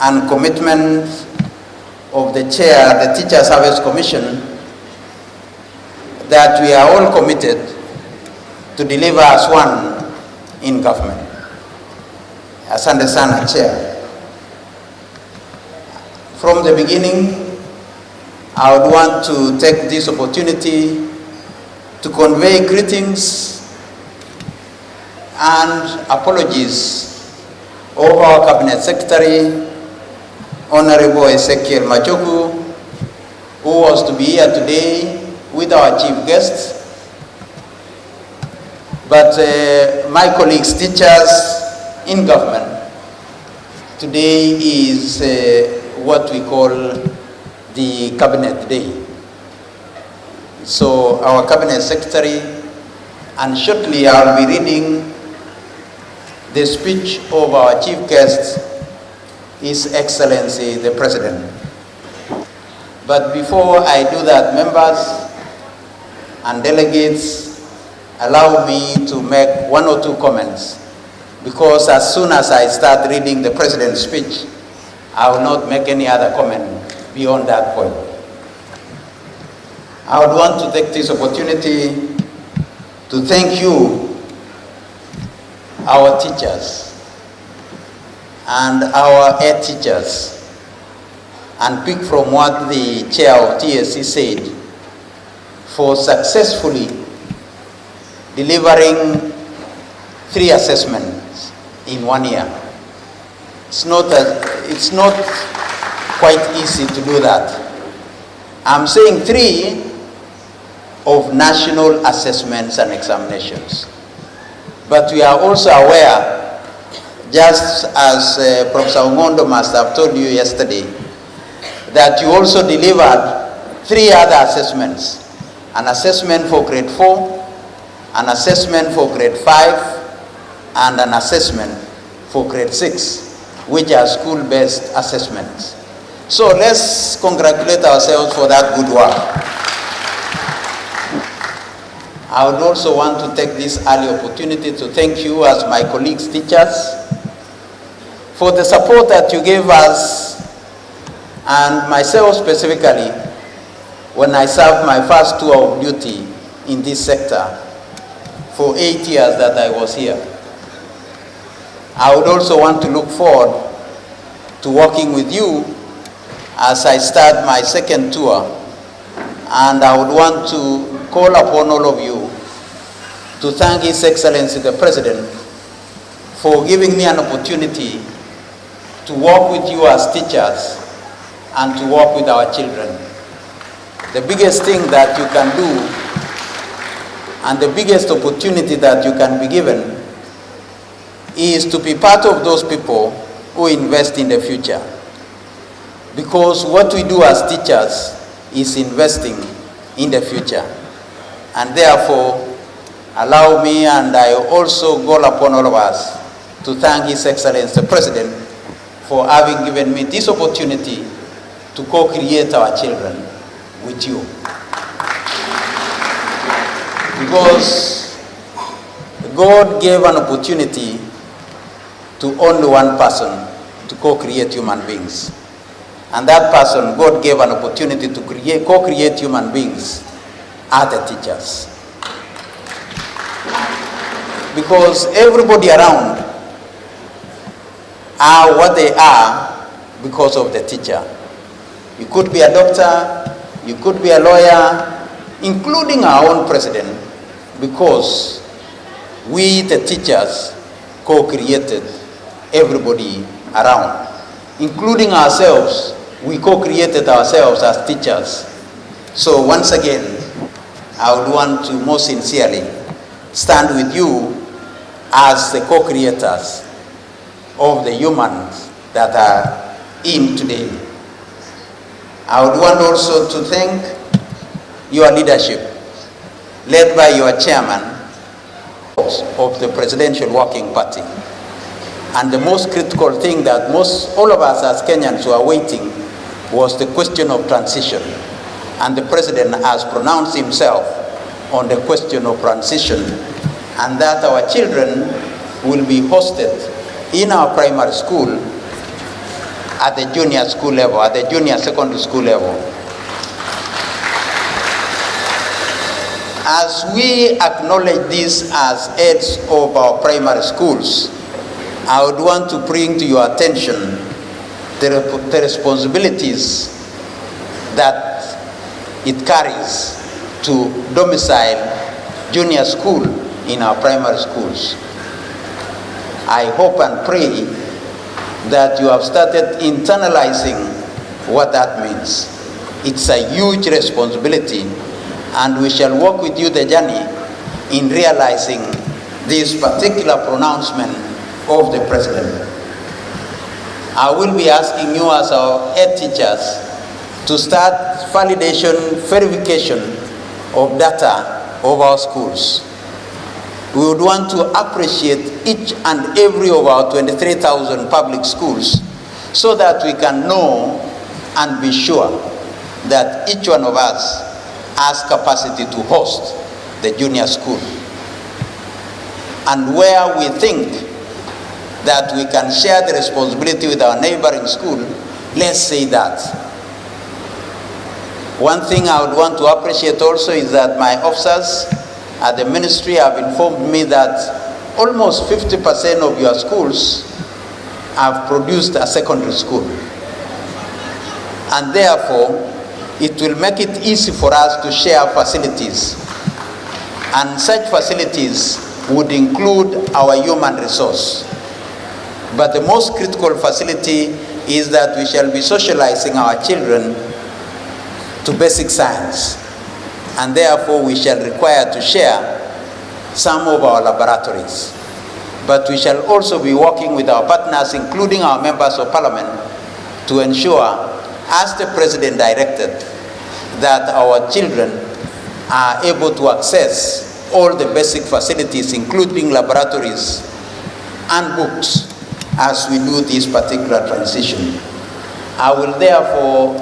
and commitment of the chair, the Teacher Service Commission, that we are all committed to deliver as one in government. Asante sana, Chair. From the beginning, I would want to take this opportunity to convey greetings and apologies of our Cabinet Secretary, Honorable Ezekiel Machogu, who was to be here today with our chief guest. But my colleagues, teachers in government, today is what we call the Cabinet Day. So our Cabinet Secretary, and shortly I'll be reading the speech of our chief guest, His Excellency the President. But before I do that, members and delegates, allow me to make one or two comments, because as soon as I start reading the President's speech, I will not make any other comment beyond that point. I would want to take this opportunity to thank you, our teachers and our head teachers, and pick from what the chair of TSC said, for successfully delivering 3 assessments in 1 year. It's not quite easy to do that. I'm saying 3 of national assessments and examinations. But we are also aware, just as Professor Omondo must have told you yesterday, that you also delivered 3 other assessments. An assessment for grade 4, an assessment for grade 5, and an assessment for grade 6, which are school-based assessments. So let's congratulate ourselves for that good work. I would also want to take this early opportunity to thank you as my colleagues, teachers, for the support that you gave us, and myself specifically, when I served my first tour of duty in this sector for 8 years that I was here. I would also want to look forward to working with you as I start my second tour, and I would want to call upon all of you to thank His Excellency the President for giving me an opportunity to work with you as teachers and to work with our children. The biggest thing that you can do and the biggest opportunity that you can be given is to be part of those people who invest in the future. Because what we do as teachers is investing in the future. And therefore, allow me, and I also call upon all of us, to thank His Excellency the President for having given me this opportunity to co-create our children with you. Because God gave an opportunity to only one person to co-create human beings. And that person, God gave an opportunity to co-create human beings, are the teachers. Because everybody around are what they are because of the teacher. You could be a doctor, you could be a lawyer, including our own president, because we, the teachers, co-created everybody around, including ourselves. We co-created ourselves as teachers. So once again, I would want to most sincerely stand with you as the co-creators of the humans that are in today. I would want also to thank your leadership, led by your chairman of the Presidential Working Party. And the most critical thing that all of us as Kenyans were waiting was the question of transition. And the President has pronounced himself on the question of transition, and that our children will be hosted in our primary school at the junior school level, at the junior secondary school level. As we acknowledge this as heads of our primary schools, I would want to bring to your attention the responsibilities that it carries to domicile junior school in our primary schools. I hope and pray that you have started internalizing what that means. It's a huge responsibility, and we shall walk with you the journey in realizing this particular pronouncement of the President. I will be asking you as our head teachers to start validation, verification of data of our schools. We would want to appreciate each and every of our 23,000 public schools so that we can know and be sure that each one of us has capacity to host the junior school. And where we think that we can share the responsibility with our neighboring school, let's say that. One thing I would want to appreciate also is that my officers at the ministry have informed me that almost 50% of your schools have produced a secondary school. And therefore, it will make it easy for us to share facilities. And such facilities would include our human resource. But the most critical facility is that we shall be socializing our children to basic science. And therefore we shall require to share some of our laboratories. But we shall also be working with our partners, including our members of parliament, to ensure, as the President directed, that our children are able to access all the basic facilities, including laboratories and books, as we do this particular transition. I will therefore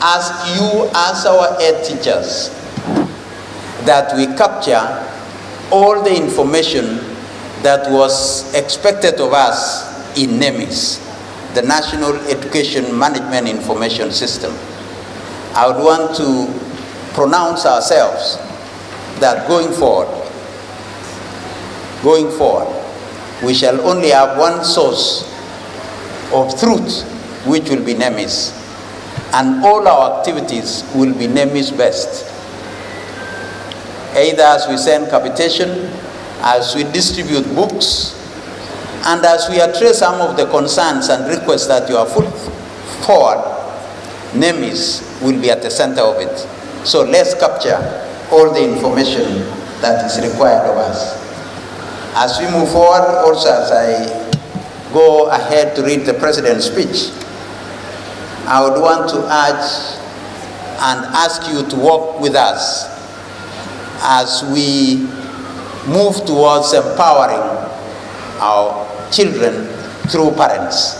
ask you as our head teachers that we capture all the information that was expected of us in NEMIS, the National Education Management Information System. I would want to pronounce ourselves that going forward, we shall only have one source of truth, which will be NEMIS, and all our activities will be NEMIS-based. Either as we send capitation, as we distribute books, and as we address some of the concerns and requests that you have put forward, NEMIS will be at the center of it. So let's capture all the information that is required of us. As we move forward, also as I go ahead to read the President's speech, I would want to urge and ask you to work with us as we move towards empowering our children through parents.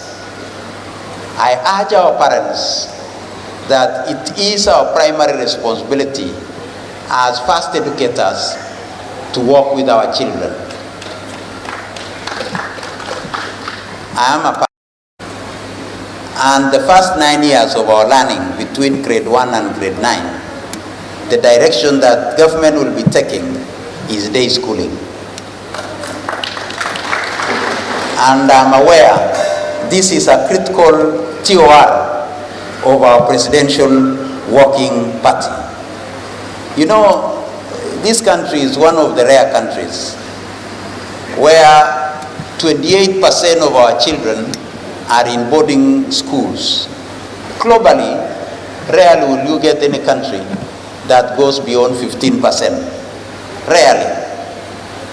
I urge our parents that it is our primary responsibility as first educators to work with our children. I am a parent, and the first 9 years of our learning between grade 1 and grade 9, the direction that government will be taking is day schooling. And I'm aware this is a critical TOR of our presidential working party. You know, this country is one of the rare countries where 28% of our children are in boarding schools. Globally, rarely will you get any country that goes beyond 15%. Rarely.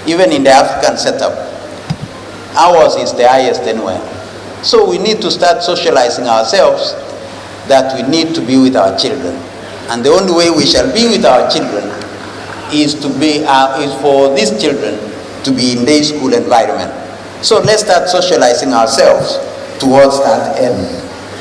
Even in the African setup, ours is the highest anywhere. So we need to start socializing ourselves that we need to be with our children. And the only way we shall be with our children is for these children to be in day school environment. So let's start socializing ourselves towards that end.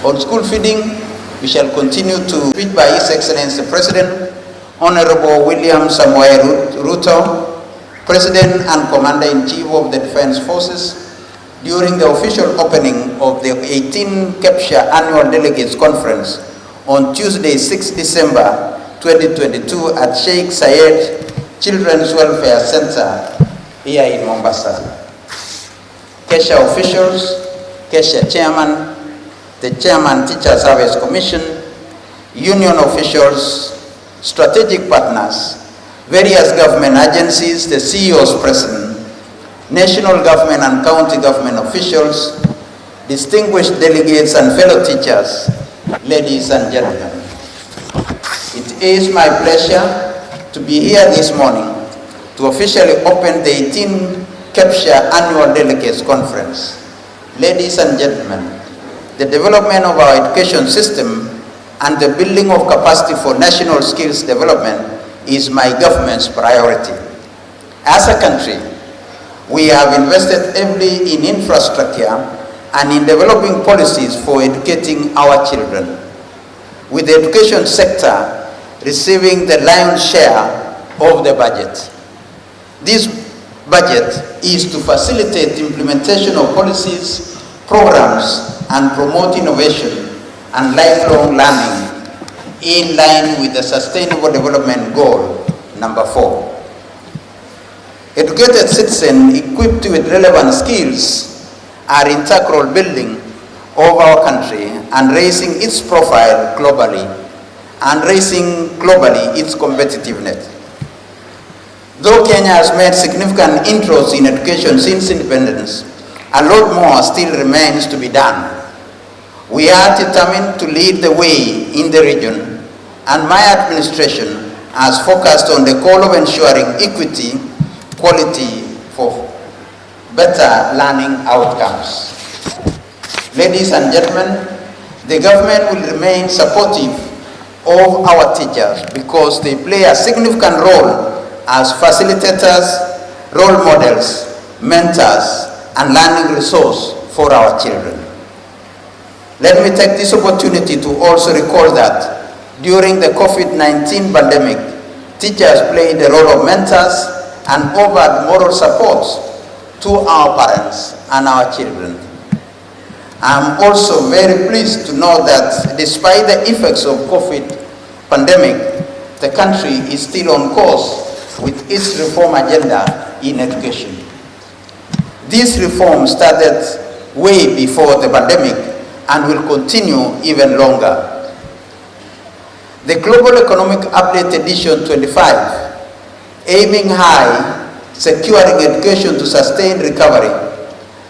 On school feeding, we shall continue to speak by His Excellency the President, Honorable William Samuel Ruto, President and Commander-in-Chief of the Defense Forces, during the official opening of the 18 Capture Annual Delegates Conference on Tuesday, 6 December 2022 at Sheikh Zayed Children's Welfare Center here in Mombasa. Kesha officials, Kesha chairman, the chairman Teacher Service Commission, union officials, strategic partners, various government agencies, the CEOs present, national government and county government officials, distinguished delegates and fellow teachers, ladies and gentlemen. It is my pleasure to be here this morning to officially open the 18 Capture Annual Delegates Conference. Ladies and gentlemen, the development of our education system and the building of capacity for national skills development is my government's priority. As a country, we have invested heavily in infrastructure and in developing policies for educating our children, with the education sector receiving the lion's share of the budget. This budget is to facilitate the implementation of policies, programs, and promote innovation and lifelong learning in line with the Sustainable Development Goal number 4. Educated citizens equipped with relevant skills are integral building of our country and raising its profile globally and raising globally its competitiveness. Though Kenya has made significant inroads in education since independence, a lot more still remains to be done. We are determined to lead the way in the region, and my administration has focused on the goal of ensuring equity, quality for better learning outcomes. Ladies and gentlemen, the government will remain supportive of our teachers because they play a significant role as facilitators, role models, mentors, and learning resource for our children. Let me take this opportunity to also recall that during the COVID-19 pandemic, teachers played the role of mentors and offered moral support to our parents and our children. I'm also very pleased to know that despite the effects of COVID pandemic, the country is still on course with its reform agenda in education. This reform started way before the pandemic and will continue even longer. The Global Economic Update Edition 25, aiming high, securing education to sustain recovery,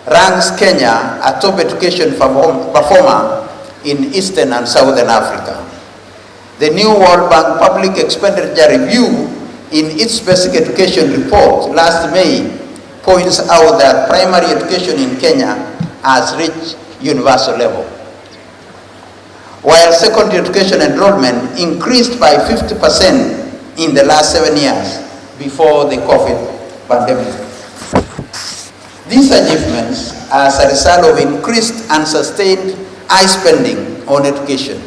ranks Kenya a top education performer in Eastern and Southern Africa. The new World Bank Public Expenditure Review in its basic education report last May points out that primary education in Kenya has reached universal level, while secondary education enrollment increased by 50% in the last 7 years before the COVID pandemic. These achievements are as a result of increased and sustained high spending on education.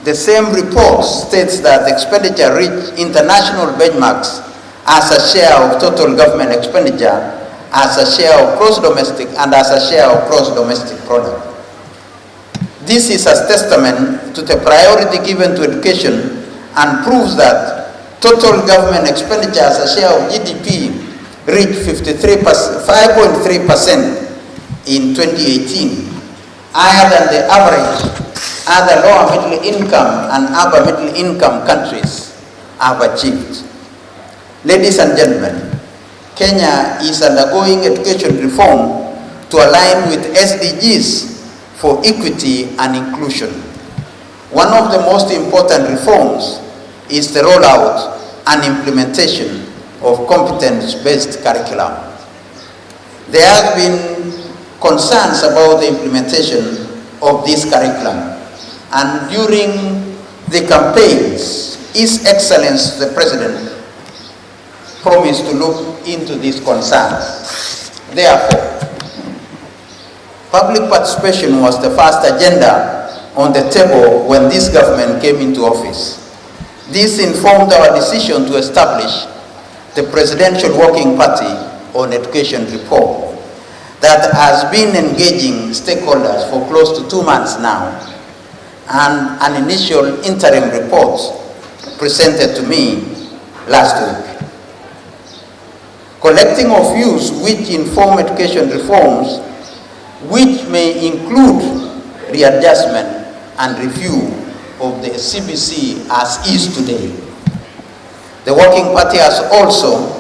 The same report states that expenditure reached international benchmarks as a share of total government expenditure, as a share of gross domestic, and as a share of gross domestic product. This is a testament to the priority given to education and proves that total government expenditure as a share of GDP reached 5.3% in 2018, higher than the average other lower middle income and upper middle income countries have achieved. Ladies and gentlemen, Kenya is undergoing education reform to align with SDGs for equity and inclusion. One of the most important reforms is the rollout and implementation of competence-based curriculum. There have been concerns about the implementation of this curriculum, and during the campaigns, His Excellency the President promised to look into these concerns. Therefore, public participation was the first agenda on the table when this government came into office. This informed our decision to establish the Presidential Working Party on Education Reform. that has been engaging stakeholders for close to 2 months now, and an initial interim report presented to me last week. Collecting of views which inform education reforms, which may include readjustment and review of the CBC as is today. The Working Party has also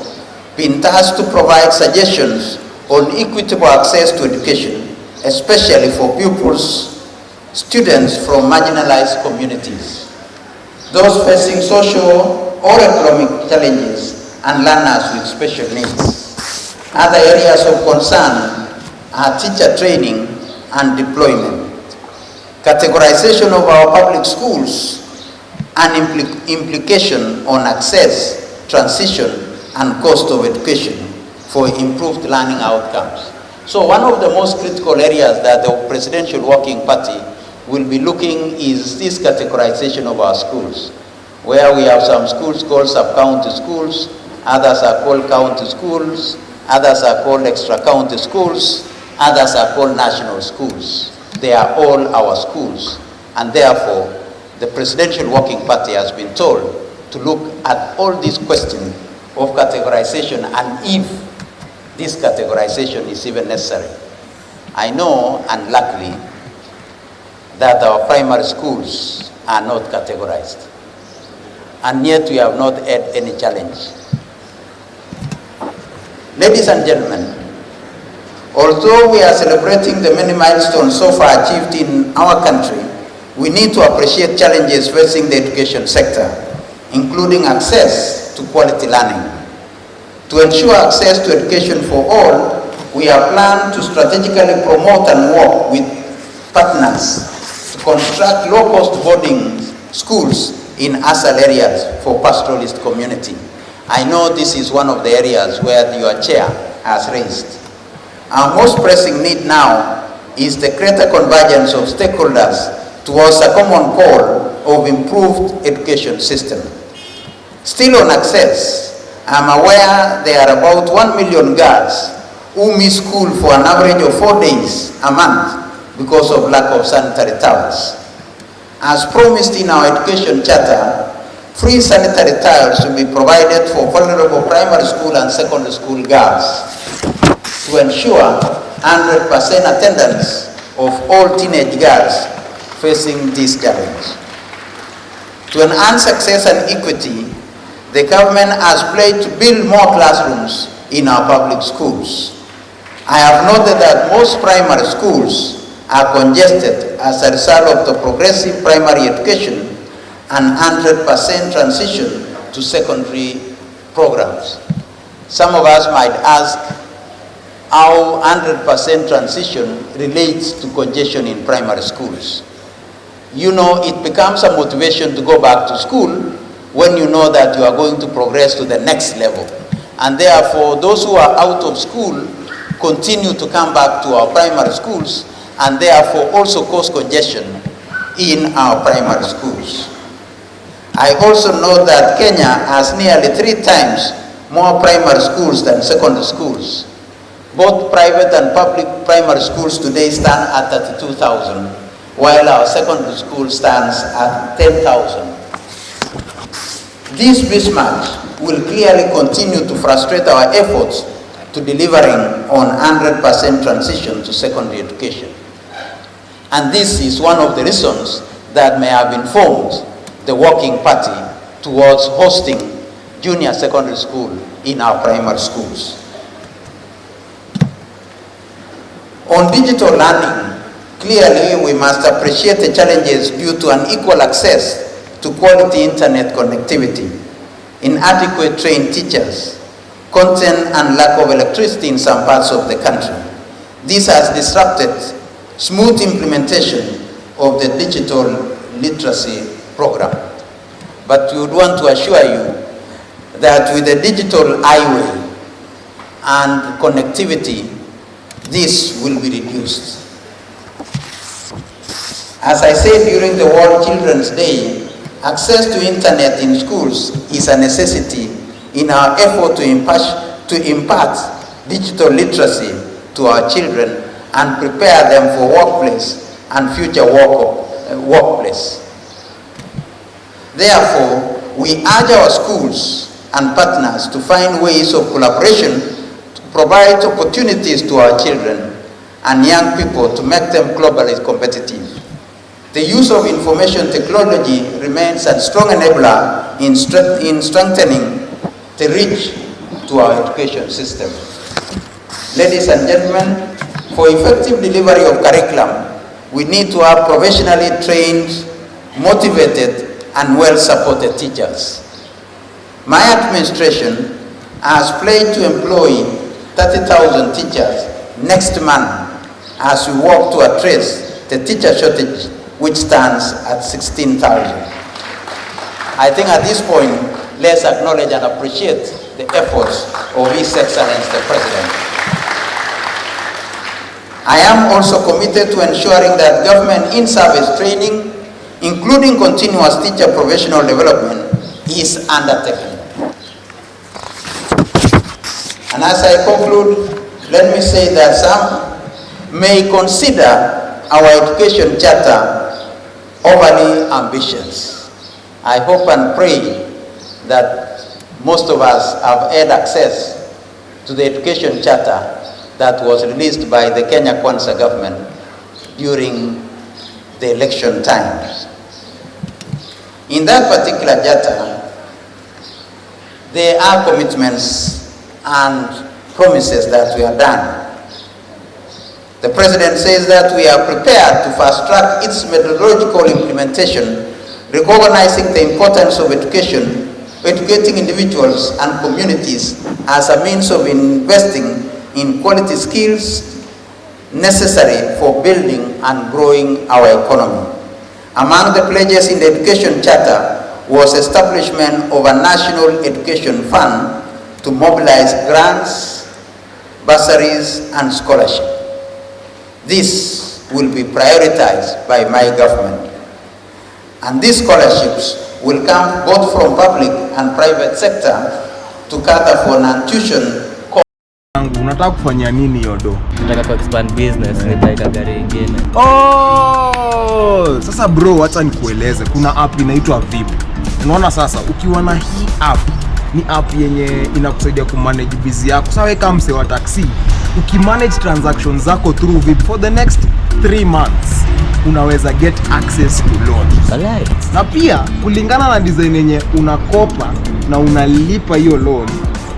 been tasked to provide suggestions on equitable access to education, especially for pupils, students from marginalized communities, those facing social or economic challenges, and learners with special needs. Other areas of concern are teacher training and deployment, categorization of our public schools, and implication on access, transition, and cost of education for improved learning outcomes. So one of the most critical areas that the Presidential Working Party will be looking is this categorization of our schools, where we have some schools called sub-county schools, others are called county schools, others are called extra-county schools, others are called national schools. They are all our schools, and therefore the Presidential Working Party has been told to look at all these questions of categorization and if this categorization is even necessary. I know, and luckily, that our primary schools are not categorized, and yet we have not had any challenge. Ladies and gentlemen, although we are celebrating the many milestones so far achieved in our country, we need to appreciate challenges facing the education sector, including access to quality learning. To ensure access to education for all, we have planned to strategically promote and work with partners to construct low-cost boarding schools in ASAL areas for pastoralist community. I know this is one of the areas where your chair has raised. Our most pressing need now is the greater convergence of stakeholders towards a common goal of improved education system. Still on access, I'm aware there are about 1 million girls who miss school for an average of 4 days a month because of lack of sanitary towels. As promised in our education charter, free sanitary towels will be provided for vulnerable primary school and secondary school girls to ensure 100% attendance of all teenage girls facing this challenge. To enhance success and equity, the government has pledged to build more classrooms in our public schools. I have noted that most primary schools are congested as a result of the progressive primary education and 100% transition to secondary programs. Some of us might ask how 100% transition relates to congestion in primary schools. You know, it becomes a motivation to go back to school when you know that you are going to progress to the next level. And therefore, those who are out of school continue to come back to our primary schools and therefore also cause congestion in our primary schools. I also know that Kenya has nearly 3 times more primary schools than secondary schools. Both private and public primary schools today stand at 32,000, while our secondary school stands at 10,000. This mismatch will clearly continue to frustrate our efforts to delivering on 100% transition to secondary education. And this is one of the reasons that may have informed the Working Party towards hosting junior secondary school in our primary schools. On digital learning, clearly we must appreciate the challenges due to unequal access to quality internet connectivity, inadequate trained teachers, content and lack of electricity in some parts of the country. This has disrupted smooth implementation of the digital literacy program. But we would want to assure you that with the digital highway and connectivity, this will be reduced. As I said during the World Children's Day, access to internet in schools is a necessity in our effort to impart digital literacy to our children and prepare them for workplace and future workplace. Therefore, we urge our schools and partners to find ways of collaboration to provide opportunities to our children and young people to make them globally competitive. The use of information technology remains a strong enabler in strengthening the reach to our education system. Ladies and gentlemen, for effective delivery of curriculum, we need to have professionally trained, motivated, and well-supported teachers. My administration has pledged to employ 30,000 teachers next month as we work to address the teacher shortage, which stands at 16,000. I think at this point, let's acknowledge and appreciate the efforts of His Excellency the President. I am also committed to ensuring that government in-service training, including continuous teacher professional development, is undertaken. And as I conclude, let me say that some may consider our education charter overly ambitious. I hope and pray that most of us have had access to the education charter that was released by the Kenya Kwanza government during the election times. In that particular charter, there are commitments and promises that we have done. The President says that we are prepared to fast-track its methodological implementation, recognizing the importance of education, educating individuals and communities as a means of investing in quality skills necessary for building and growing our economy. Among the pledges in the Education Charter was establishment of a National Education Fund to mobilize grants, bursaries, and scholarships. This will be prioritized by my government. And these scholarships will come both from public and private sector to cater for non-tuition. Unataka kufanya nini yodo? Nataka expand business, nitaweka gari nyingine. Oh! Sasa bro, acha nikueleze. Kuna app inaitwa VIP. Unaona sasa, ukiwa na hii app, ni app yenye inakusaidia kumanage busy yako. Sasa wewe kama mse wa taxi, ukimanage transactions zako through VIP for the next 3 months, unaweza get access to loan. Alright. Na pia kulingana na design yenye unakopa na unalipa hiyo loan,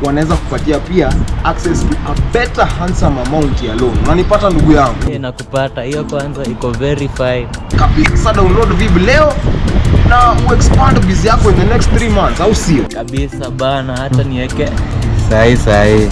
wanaweza kupatia pia access to a better handsome amount ya loan. Unanipata ndugu yangu? Nakupata. Hiyo kwanza iko verified. Kabisa. Sasa download VIP leo na uexpand busy yako in the next 3 months, au sio? Kabisa bana, hata niweke sahi.